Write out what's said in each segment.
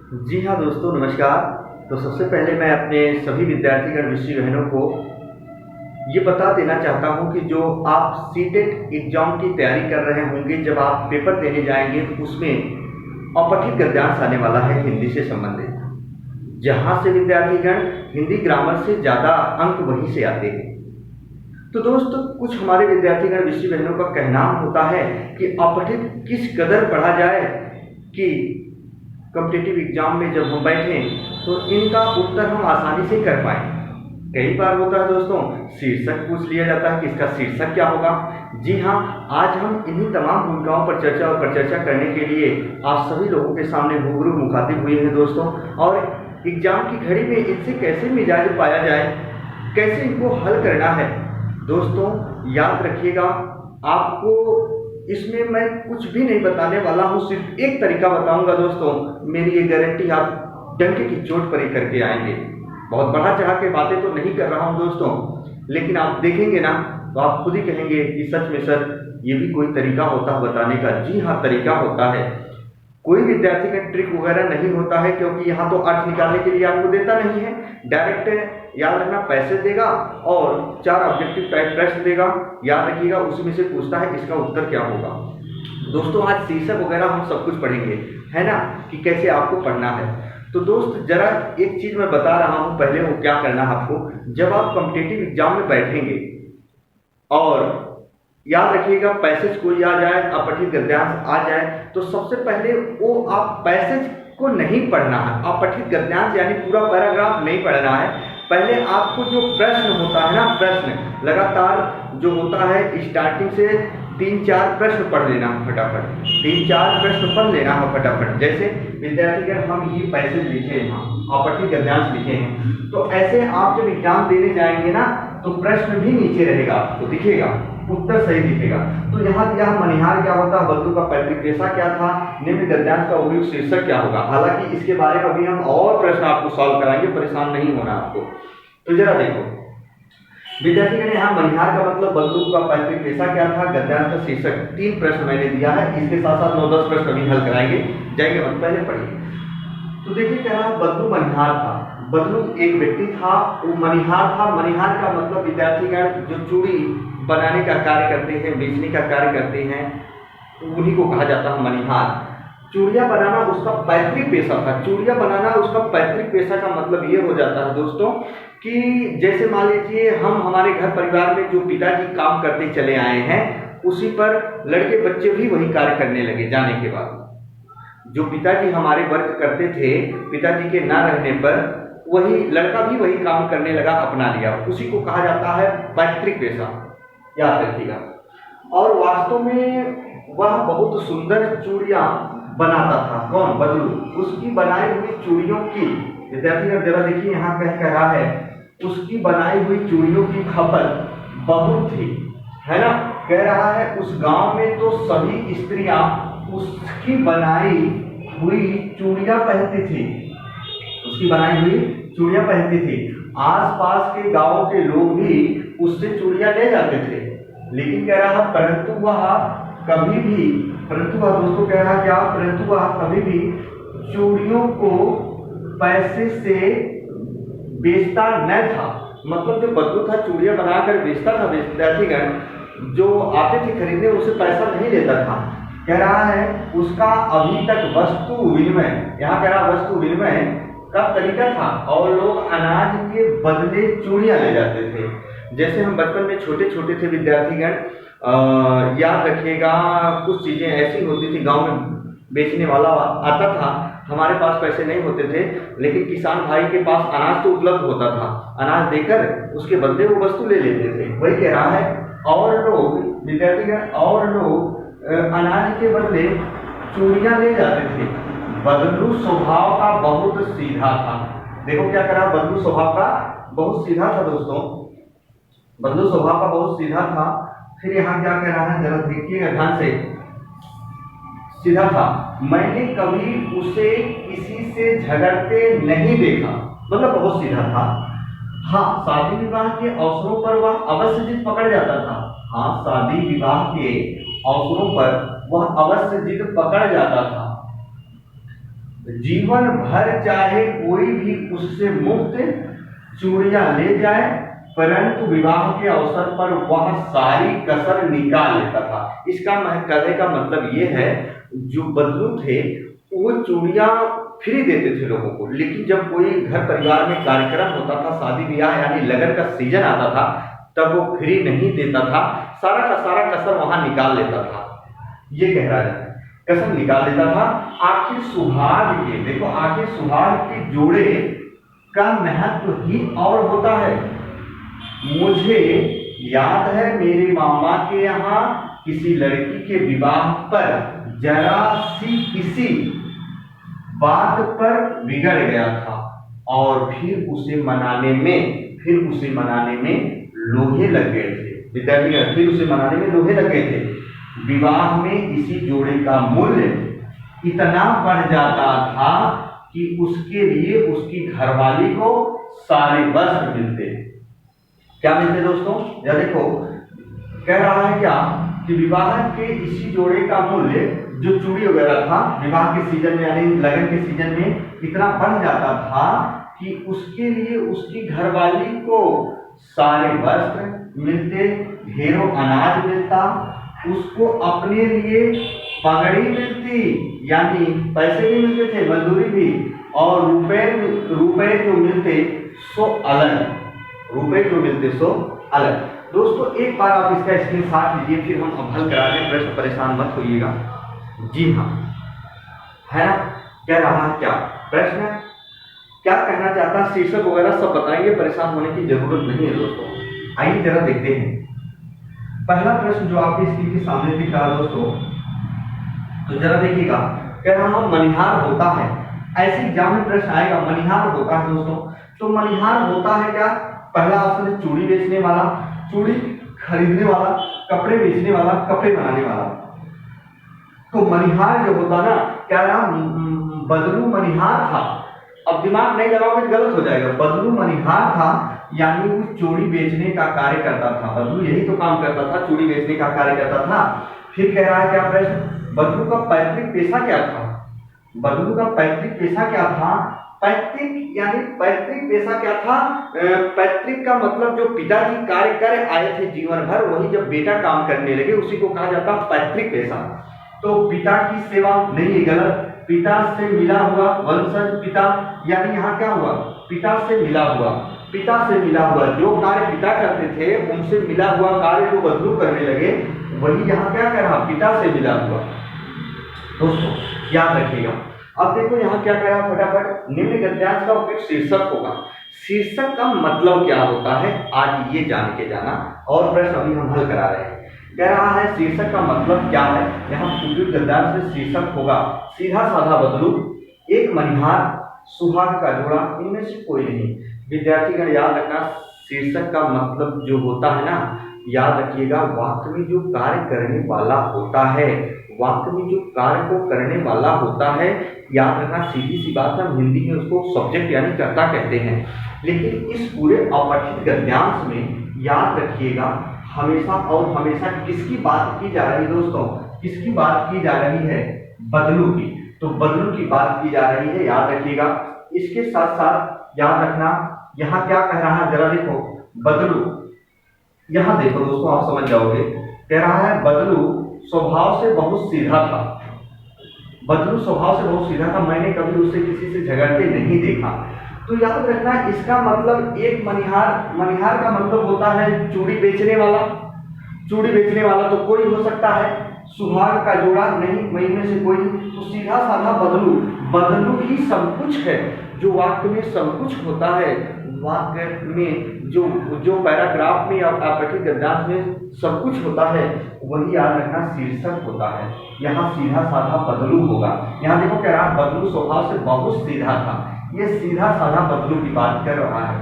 जी हाँ दोस्तों, नमस्कार। तो सबसे पहले मैं अपने सभी विद्यार्थीगण विषय बहनों को ये बता देना चाहता हूँ कि जो आप सीटेट एग्जाम की तैयारी कर रहे होंगे, जब आप पेपर देने जाएंगे तो उसमें अपठित गद्यांश आने वाला है हिंदी से संबंधित, जहाँ से विद्यार्थीगण हिंदी ग्रामर से ज़्यादा अंक वहीं से आते हैं। तो दोस्तों, कुछ हमारे विद्यार्थीगण विषय बहनों का कहना होता है कि अपठित किस कदर पढ़ा जाए कि कॉम्पिटिटिव एग्जाम में जब हम बैठें तो इनका उत्तर हम आसानी से कर पाएं। कई बार होता है दोस्तों, शीर्षक पूछ लिया जाता है कि इसका शीर्षक क्या होगा। जी हाँ, आज हम इन्हीं तमाम भूमिकाओं पर चर्चा करने के लिए आप सभी लोगों के सामने रूबरू मुखातिब हुए हैं दोस्तों। और एग्जाम की घड़ी में इनसे कैसे मिजाज पाया जाए, कैसे इनको हल करना है दोस्तों, याद रखिएगा। आपको इसमें मैं कुछ भी नहीं बताने वाला हूँ, सिर्फ एक तरीका बताऊंगा दोस्तों। मेरी ये गारंटी आप डंके की चोट पर ही करके आएंगे। बहुत बढ़ा चढ़ा के बातें तो नहीं कर रहा हूँ दोस्तों, लेकिन आप देखेंगे ना तो आप खुद ही कहेंगे कि सच में सर ये भी कोई तरीका होता है बताने का। जी हाँ, तरीका होता है। कोई विद्यार्थी का ट्रिक वगैरह नहीं होता है, क्योंकि यहाँ तो अर्थ निकालने के लिए आपको देता नहीं है। डायरेक्ट याद रखना, पैसे देगा और 4 ऑब्जेक्टिव टाइप प्रश्न देगा, याद रखिएगा। उसमें से पूछता है इसका उत्तर क्या होगा। दोस्तों, आज शीर्षक वगैरह हम सब कुछ पढ़ेंगे, है ना, कि कैसे आपको पढ़ना है। तो दोस्त, जरा एक चीज मैं बता रहा हूँ पहले, वो क्या करना है आपको। जब आप कॉम्पिटिटिव एग्जाम में बैठेंगे और याद रखिएगा पैसेज कोई आ जाए, अपठित गद्यांश आ जाए, तो सबसे पहले वो आप पैसेज को नहीं पढ़ना है, अपठित गद्यांश यानी पूरा पैराग्राफ नहीं पढ़ना है। पहले आपको जो प्रश्न होता है ना, प्रश्न लगातार जो होता है स्टार्टिंग से 3-4 प्रश्न पढ़ लेना है फटाफट, 3-4 प्रश्न पढ़ लेना है फटाफट। जैसे विद्यार्थीगण हम ये पैसेज लिखे हैं, अपठित गद्यांश लिखे हैं, तो ऐसे आप जब एग्जाम देने जाएंगे ना तो प्रश्न भी नीचे रहेगा, आपको दिखेगा, उत्तर सही दिखेगा। तो यहाँ दिया मनिहार क्या होता है, बंधु का पैतृक पेशा क्या था, निम्न गद्यांश का उपयुक्त शीर्षक क्या होगा। हालांकि इसके बारे में अभी हम और प्रश्न आपको सॉल्व कराएंगे, परेशान नहीं होना आपको। तो जरा देखो विद्यार्थी, यहाँ मनिहार का मतलब बंधु का पैतृक पेशा क्या था, गद्यांश का शीर्षक, 3 प्रश्न मैंने दिया है। इसके साथ साथ 9-10 प्रश्न अभी हल कराएंगे, जाएंगे मत, पहले पढ़िए। तो देखिए क्या रहा, बंधु मनिहार था। बंधु एक व्यक्ति था, वो मनिहार था। मनिहार का मतलब विद्यार्थीगण जो चूड़ी बनाने का कार्य करते हैं, बेचने का कार्य करते हैं, उन्हीं को कहा जाता है मनिहार। चूड़ियाँ बनाना उसका पैतृक पेशा था। चूड़ियाँ बनाना उसका पैतृक पेशा का मतलब ये हो जाता है दोस्तों कि जैसे मान लीजिए हम हमारे घर परिवार में जो पिताजी काम करते चले आए हैं, उसी पर लड़के बच्चे भी वही कार्य करने लगे। जाने के बाद जो पिताजी हमारे वर्क करते थे, पिताजी के ना रहने पर वही लड़का भी वही काम करने लगा, अपना लिया। उसी को कहा जाता है पैतृक पेशा, याद रखिएगा। और वास्तव में वह बहुत सुंदर चूड़ियां बनाता था। कौन? बदलू। उसकी बनाई हुई चूड़ियों की, विद्यार्थी जरा देखिए यहाँ कह रहा है, उसकी बनाई हुई चूड़ियों की खपत बहुत थी, है ना। कह रहा है उस गांव में तो सभी स्त्रियां उसकी बनाई हुई चूड़ियां पहनती थी, उसकी बनाई हुई चूड़ियां पहनती थी। आसपास के गांवों के लोग भी उससे चूड़ियां ले जाते थे। लेकिन कह रहा परंतु वह कभी भी, परंतु वह दोस्तों कह रहा क्या, परंतु वह कभी भी चूड़ियों को पैसे से बेचता न था। मतलब जो बदलू था चूड़ियां बनाकर बेचता था, विद्यार्थीगण जो आते थे खरीदने उसे पैसा नहीं लेता था। कह रहा है उसका अभी तक वस्तु विनिमय, यहाँ कह रहा वस्तु विनिमय का तरीका था, और लोग अनाज के बदले चूड़ियां ले जाते थे। जैसे हम बचपन में छोटे छोटे थे विद्यार्थीगण, याद रखिएगा, कुछ चीजें ऐसी होती थी, गांव में बेचने वाला आता था, हमारे पास पैसे नहीं होते थे, लेकिन किसान भाई के पास अनाज तो उपलब्ध होता था, अनाज देकर उसके बदले वो वस्तु ले लेते थे। वही कह रहा है, और लोग विद्यार्थीगण, और लोग अनाज के बदले चूड़ियां ले जाते थे। बदलू स्वभाव का बहुत सीधा था। देखो क्या करा, बदलू स्वभाव का बहुत सीधा था दोस्तों, बदलू स्वभाव का बहुत सीधा था। फिर यहाँ क्या कह रहा है, जरा देखिएगा ध्यान से, सीधा था। मैंने कभी उसे किसी से झगड़ते नहीं देखा, मतलब बहुत सीधा था। हाँ, शादी विवाह के अवसरों पर वह अवश्य जिद पकड़ जाता था। हाँ, शादी विवाह के अवसरों पर वह अवश्य जिद पकड़ जाता था। जीवन भर चाहे कोई भी उससे मुफ्त चूड़ियां ले जाए, परंतु विवाह के अवसर पर वह सारी कसर निकाल लेता था। इसका कहने का मतलब ये है, जो बदलू थे वो चूड़ियां फ्री देते थे लोगों को, लेकिन जब कोई घर परिवार में कार्यक्रम होता था, शादी ब्याह यानी लगन का सीजन आता था, तब वो फ्री नहीं देता था, सारा का सारा कसर वहां निकाल लेता था। ये कह रहा है, कसर निकाल लेता था। आखिर सुहाग के, देखो आखिर सुहाग के जोड़े का महत्व ही और होता है। मुझे याद है मेरे मामा के यहाँ किसी लड़की के विवाह पर जरा सी किसी बात पर बिगड़ गया था, और फिर उसे मनाने में लोहे लग गए थे। विद्यार्थी, फिर उसे मनाने में लोहे लग गए थे। विवाह में इसी जोड़े का मूल्य इतना बढ़ जाता था कि उसके लिए उसकी घरवाली को सारे वस्त्र मिलते। क्या मिलते दोस्तों? या देखो, कह रहा है क्या कि विवाह के इसी जोड़े का मूल्य, जो चूड़ी वगैरह था, विवाह के सीजन में यानी लगन के सीजन में इतना बढ़ जाता था कि उसके लिए उसकी घरवाली को सारे वस्त्र मिलते, ढेरों अनाज मिलता, उसको अपने लिए पगड़ी मिलती, यानी पैसे भी मिलते थे, मजदूरी भी, और रुपए जो मिलते सो अलग। दोस्तों एक बार आप इसका स्क्रीनशॉट लीजिए, फिर हम अब हल करा दें, प्रश्न परेशान मत होइएगा। जी हाँ, है ना? कह रहा है क्या प्रश्न, क्या कहना चाहता है, शीर्षक वगैरह सब बताएंगे, परेशान होने की जरूरत नहीं है दोस्तों। आइए जरा देखते हैं पहला प्रश्न जो आपकी स्क्रीन के सामने दिख रहा है दोस्तों, तो जरा देखिएगा। कह रहा हूं मनिहार होता है, ऐसे एग्जाम में प्रश्न आएगा, मनिहार होता है दोस्तों। तो मनिहार होता है क्या? पहला ऑप्शन है चूड़ी बेचने वाला, चूड़ी खरीदने वाला, कपड़े बेचने वाला, कपड़े बनाने वाला। तो मनिहार जो होता ना, क्या नाम, बदलू मनिहार था। अब दिमाग नहीं लगाओगे गलत हो जाएगा। बदलू मनिहार था, यानी वो चूड़ी बेचने का कार्य करता था। बदलू यही तो काम करता था, चूड़ी बेचने का कार्य करता था। फिर कह रहा है क्या प्रश्न, बदलू का पैतृक पेशा क्या था? बदलू का पैतृक पेशा क्या था? पैतृक यानी पैतृक पेशा क्या था? पैतृक का मतलब जो पिताजी कार्य कर आए थे जीवन भर, वही जब बेटा काम करने लगे उसी को कहा जाता पैतृक पेशा। तो पिता की सेवा नहीं है, गलत। पिता से मिला हुआ वंशज पिता, यानी यहाँ क्या हुआ, पिता से मिला हुआ, जो कार्य पिता करते थे उनसे मिला हुआ कार्य जो बदलू करने लगे, वही यहाँ क्या कर रहा, पिता से मिला हुआ। दोस्तों याद रखिएगा। अब देखो यहाँ क्या कह रहा, फटाफट निम्न गद्यांश का उपयोग शीर्षक होगा। शीर्षक का मतलब क्या होता है, आज ये जान के जाना, और प्रश्न अभी हम हल करा रहे हैं। कह रहा है शीर्षक का मतलब क्या है, यहाँ उपयुक्त गद्यांश में शीर्षक होगा सीधा साधा बदलू, एक मनिहार, सुहाग का जोड़ा, इनमें से कोई नहीं। विद्यार्थीगण याद रखना, शीर्षक का मतलब जो होता है ना, याद रखिएगा, वाक्य में जो कार्य करने वाला होता है, वाक्य में जो कार्य को करने वाला होता है, याद रखना, सीधी सी बात है, हम हिंदी में उसको सब्जेक्ट यानी कर्ता कहते हैं। लेकिन इस पूरे अपठित गद्यांश में याद रखिएगा, हमेशा और हमेशा किसकी बात की जा रही है दोस्तों, किसकी बात की जा रही है, बदलू की। तो बदलू की बात की जा रही है, याद रखिएगा। इसके साथ साथ याद रखना, यहाँ क्या कह रहा है, जरा देखो, बदलू, यहाँ देखो दोस्तों, आप समझ जाओगे। कह रहा है बदलू स्वभाव से बहुत सीधा था, बदलू स्वभाव से बहुत सीधा था, मैंने कभी उससे किसी से झगड़ते नहीं देखा। तो याद रखना, इसका मतलब एक मनिहार, मनिहार का मतलब होता है चूड़ी बेचने वाला, चूड़ी बेचने वाला तो कोई हो सकता है, सुहाग का जोड़ा नहीं, वही में से कोई। तो सीधा साधा बदलू, बदलू ही सब कुछ है, जो वाक्य में सब कुछ होता है, वाक्य में जो पैराग्राफ में या अपठित गद्यांश में सब कुछ होता है, वही याद रखना शीर्षक होता है। यहाँ सीधा साधा बदलू होगा। यहाँ देखो कह रहा बदलू स्वभाव से बहुत सीधा था, ये सीधा साधा बदलू की बात कर रहा है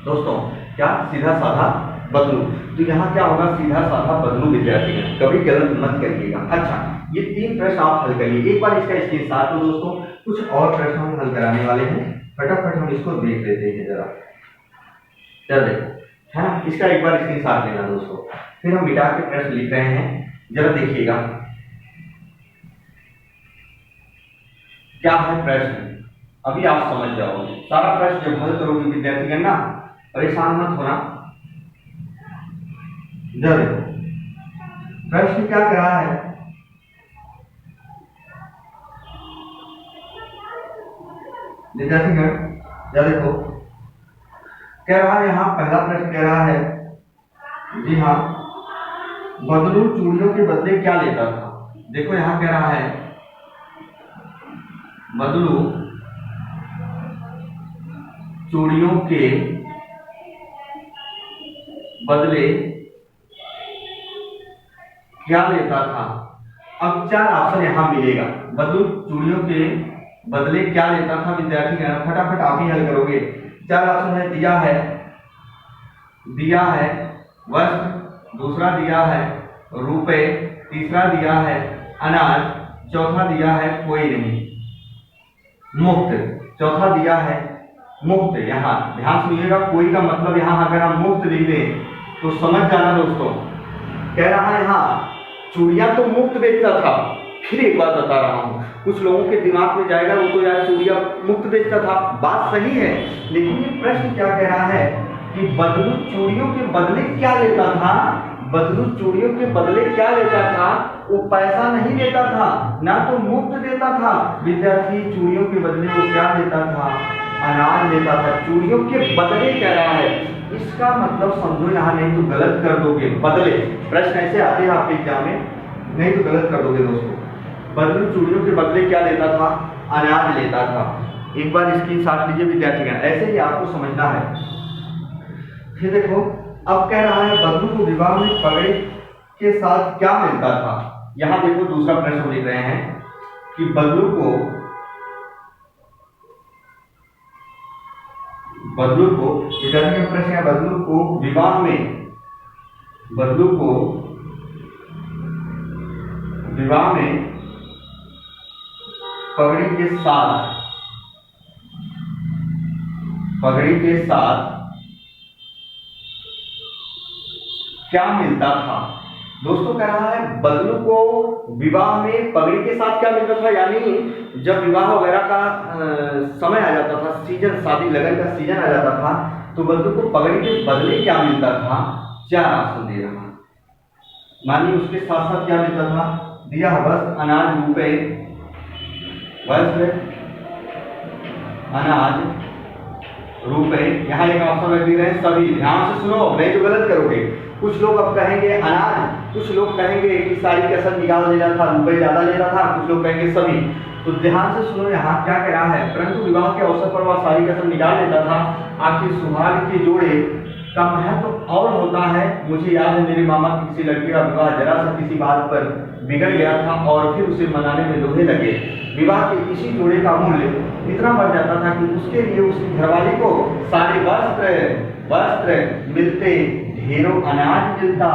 दोस्तों। क्या सीधा साधा बदलू, तो यहाँ क्या होगा, सीधा साधा बदलू। विद्यार्थी कभी गलत मत करिएगा। अच्छा, ये 3 प्रश्न आप हल करिए, एक बार इसका स्क्रीनशॉट लो दोस्तों। कुछ और प्रश्न हम हल कराने वाले हैं, फटाफट हम इसको देख लेते हैं जरा। चल देखो, है ना, इसका एक बार स्क्रीनशॉट लेना दोस्तों, फिर हम मिटा के प्रश्न लिख रहे हैं, जरा देखिएगा। क्या है प्रश्न, अभी आप समझ जाओगे। सारा प्रश्न जब हल करोगे विद्यार्थीगण ना, परेशान मत होना। जब देखो प्रश्न क्या कह रहा है, विद्यार्थीगण जब देखो कह रहा है, यहाँ पहला प्रश्न कह रहा है, जी हाँ, बदलू चूड़ियों के बदले क्या लेता था। देखो यहाँ कह रहा है बदलू चूड़ियों के बदले क्या लेता था। अब 4 ऑप्शन यहां मिलेगा, बदलू चूड़ियों के बदले क्या लेता था। विद्यार्थी फटाफट आप ही हल करोगे। 4 ऑप्शन है, दिया है वस्त्र, दूसरा दिया है रुपए, तीसरा दिया है अनाज, चौथा दिया है कोई नहीं, मुफ्त। चौथा दिया है मुफ्त। यहाँ ध्यान सुनिएगा, कोई का मतलब यहाँ अगर हम मुफ्त लिख दें तो समझ जाना दोस्तों। कह रहा है यहाँ चूड़ियां तो मुफ्त बेचता था। फिर एक बात बता रहा हूँ, कुछ लोगों के दिमाग में जाएगा वो तो यार चूड़ियां मुफ्त बेचता था, बात सही है, लेकिन ये प्रश्न क्या कह रहा है कि बदलू चूड़ियों के बदले क्या लेता था। बदलू चूड़ियों के बदले क्या लेता था, वो पैसा नहीं देता था, ना तो मुफ्त देता था। विद्यार्थी चूड़ियों के बदले वो क्या लेता था, अनाज लेता था। चूड़ियों के बदले कह रहा है, इसका मतलब समझो यहाँ, नहीं तो गलत कर दोगे। बदले प्रश्न ऐसे आते हैं आपके एग्जाम में, नहीं तो गलत कर दोगे दोस्तों। बदलू चूड़ियों के बदले क्या लेता था, अनाज लेता था। एक बार इसकी साथ लीजिए विद्यार्थीगण, ऐसे ही आपको समझना है। फिर देखो अब कह रहा है बदलू को विवाह में पगड़ी के साथ क्या मिलता था। यहां देखो दूसरा प्रश्न लिख रहे हैं कि बदलू को विद्यार्थी का प्रश्न है, बदलू को विवाह में पगड़ी के साथ क्या मिलता था। दोस्तों कह रहा है बदलू को विवाह में पगड़ी के साथ क्या मिलता था, यानी जब विवाह वगैरह का समय आ जाता था, सीजन, शादी लगन का सीजन आ जाता था, तो बदलू को पगड़ी के बदले क्या मिलता था। 4 ऑप्शन दे रहा, मानिए उसके साथ साथ क्या मिलता था, दिया वस्त्र, अनाज, रुपए, वस्त्र, अनाज, रुपए। यहाँ एक ऑप्शन रख दे रहे हैं सभी। ध्यान से सुनो, नहीं तो गलत करोगे। कुछ लोग अब कहेंगे अनाज, कुछ लोग कहेंगे कि साड़ी कसर निकाल देना था, रुपए ज्यादा लेना था, कुछ लोग कहेंगे सभी। तो ध्यान से सुनो, यहाँ क्या कह रहा है, परंतु विवाह के अवसर पर वह साड़ी कसर निकाल देता था। आखिर सुहाग के जोड़े का महत्व तो और होता है। मुझे याद है मेरे मामा की किसी लड़की का विवाह जरा सा किसी बात पर बिगड़ गया था और फिर उसे मनाने में लोहे लगे। विवाह के किसी जोड़े का मूल्य इतना बढ़ जाता था कि उसके लिए उसकी घरवाली को सारे वस्त्र मिलते, ढेरों अनाज मिलता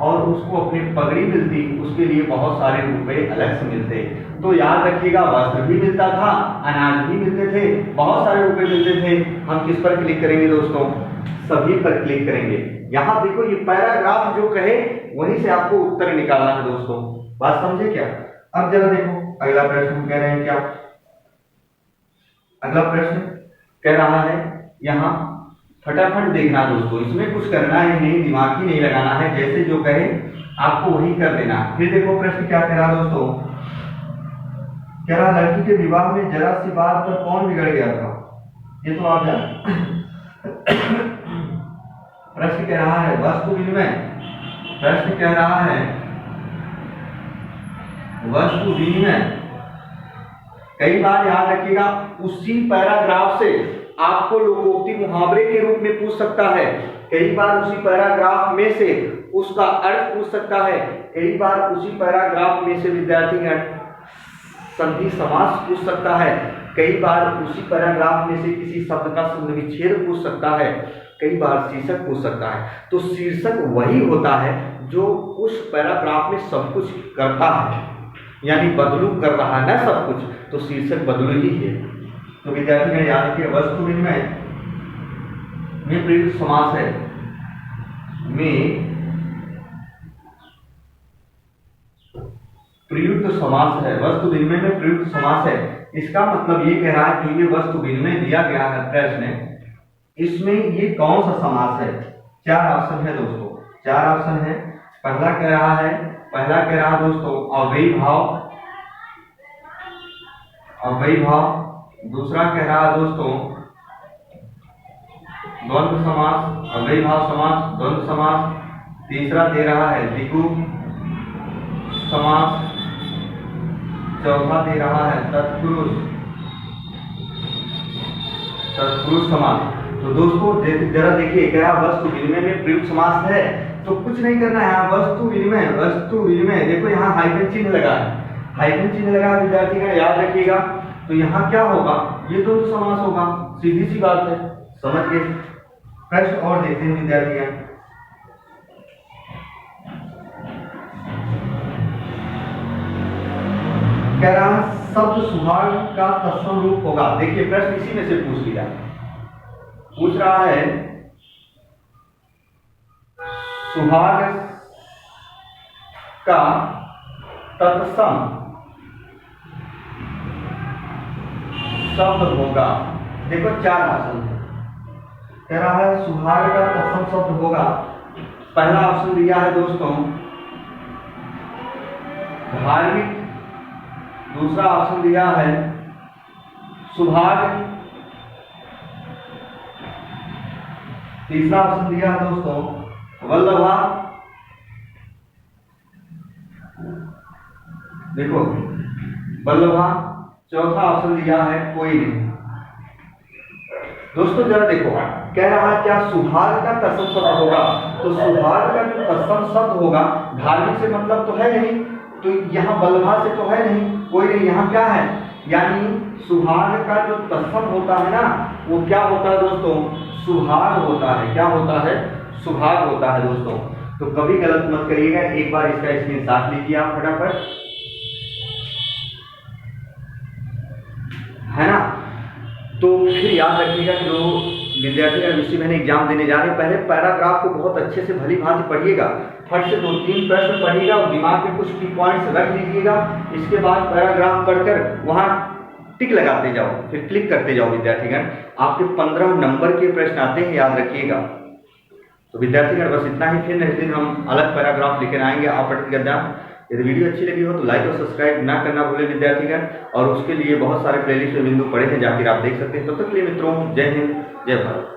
और उसको अपनी पगड़ी मिलती, उसके लिए बहुत सारे रुपए अलग से मिलते। तो याद रखिएगा, वस्त्र भी मिलता था, अनाज भी मिलते थे, बहुत सारे रुपए मिलते थे। हम किस पर क्लिक करेंगे दोस्तों, सभी पर क्लिक करेंगे। यहाँ देखो ये पैराग्राफ जो कहे वहीं से आपको उत्तर निकालना है दोस्तों, बात समझे क्या। अब जरा देखो अगला प्रश्न कह रहे हैं क्या। अगला प्रश्न कह रहा है, यहाँ फटाफट देखना दोस्तों, इसमें कुछ करना है नहीं, दिमाग ही नहीं लगाना है, जैसे जो कहे आपको वही कर देना। फिर देखो प्रश्न क्या कह रहा दोस्तों, कह रहा लड़की के विवाह में जरा सी बात पर कौन बिगड़ गया था। ये तो आप जान प्रश्न कह रहा है वस्तु विनिमय, प्रश्न कह रहा है वस्तु विनिमय। कई बार याद रखिएगा, उसी पैराग्राफ से आपको लोकोक्ति मुहावरे के रूप में पूछ सकता है। कई बार उसी पैराग्राफ में से उसका अर्थ पूछ सकता है। कई बार उसी पैराग्राफ में से विद्यार्थी संधि समास पूछ सकता है। कई बार उसी पैराग्राफ में से किसी शब्द का शब्द विच्छेद पूछ सकता है। कई बार शीर्षक पूछ सकता है। तो शीर्षक वही होता है जो उस पैराग्राफ में सब कुछ करता है, यानी बदलू कर रहा है ना सब कुछ, तो शीर्षक बदलू ही है। तो विद्यार्थी ने याद रखिए, वस्तु विनिमय में प्रयुक्त समास है, प्रयुक्त समास है, वस्तु विनिमय में प्रयुक्त समास है। इसका मतलब ये कह रहा है कि ये वस्तु विनिमय दिया गया है प्रश्न, इसमें ये कौन सा समास है। 4 ऑप्शन है दोस्तों, 4 ऑप्शन है। पहला कह रहा है दोस्तों अव्ययी भाव। दूसरा कह रहा है दोस्तों द्वंद्व समास, अव्ययी भाव समास, द्वंद्व समास। तीसरा दे रहा है द्विगु समास। चौथा दे रहा है तत्पुरुष समास। तो दोस्तों जरा देखिए, क्या वस्तु विनिमय में प्रयुक्त समास है, तो कुछ नहीं करना है, यहाँ वस्तु विनिमय देखो यहाँ हाइफन चिन्ह लगा है विद्यार्थी का याद रखिएगा। तो यहाँ क्या होगा, ये तो समास होगा, सीधी सी बात है, समझ गए। प्रश्न और देखते हैं विद्यार्थी, कह रहा शब्द सुहाग का तत्सम रूप होगा। देखिए प्रश्न इसी में से पूछ रहा है सुहाग का तत्सम शब्द होगा। देखो 4 ऑप्शन है, कह रहा है सुहाग का तत्सम शब्द होगा। पहला ऑप्शन दिया है दोस्तों धार्मिक, दूसरा ऑप्शन दिया है सुहाग, तीसरा ऑप्शन दिया है दोस्तों वल्लभा। देखो वल्लभा। चौथा ऑप्शन दिया है कोई नहीं। दोस्तों जरा देखो, कह रहा है क्या सुहाग का तत्सम शब्द होगा, तो सुहाग का जो तत्सम शब्द होगा धार्मिक से मतलब तो है नहीं, तो यहाँ वल्लभा से तो है नहीं, कोई नहीं, यहाँ क्या है, यानी सुहाग का जो तत्सम होता है ना, वो क्या होता है दोस्तों, सुहाग होता है। क्या होता है, सुहाग होता है दोस्तों। तो कभी गलत मत करिएगा, एक बार इसका स्क्रीनशॉट लीजिए आप फटाफट, है ना। तो फिर याद रखिएगा कि जो विद्यार्थी एडमिशन में एग्जाम देने जा रहे हैं, पहले पैराग्राफ को बहुत अच्छे से भली भांति पढ़िएगा, फट से 2-3 प्रश्न पढ़िएगा और दिमाग में कुछ की पॉइंट्स रख लीजिएगा। इसके बाद पैराग्राफ पढ़कर वहाँ टिक लगाते जाओ, फिर क्लिक करते जाओ विद्यार्थीगण। आपके 15 नंबर के प्रश्न आते हैं, याद रखिएगा। तो विद्यार्थीगण बस इतना ही, फिर नेक्स्ट दिन हम अलग पैराग्राफ लेकर आएंगे आप गद्दा। यदि वीडियो अच्छी लगी हो तो लाइक और सब्सक्राइब ना करना भूलें विद्यार्थीगण, और उसके लिए बहुत सारे प्लेलिस्ट में बिंदु पड़े हैं, जाकर आप देख सकते हैं। तब तक के लिए मित्रों, जय हिंद, जय भारत।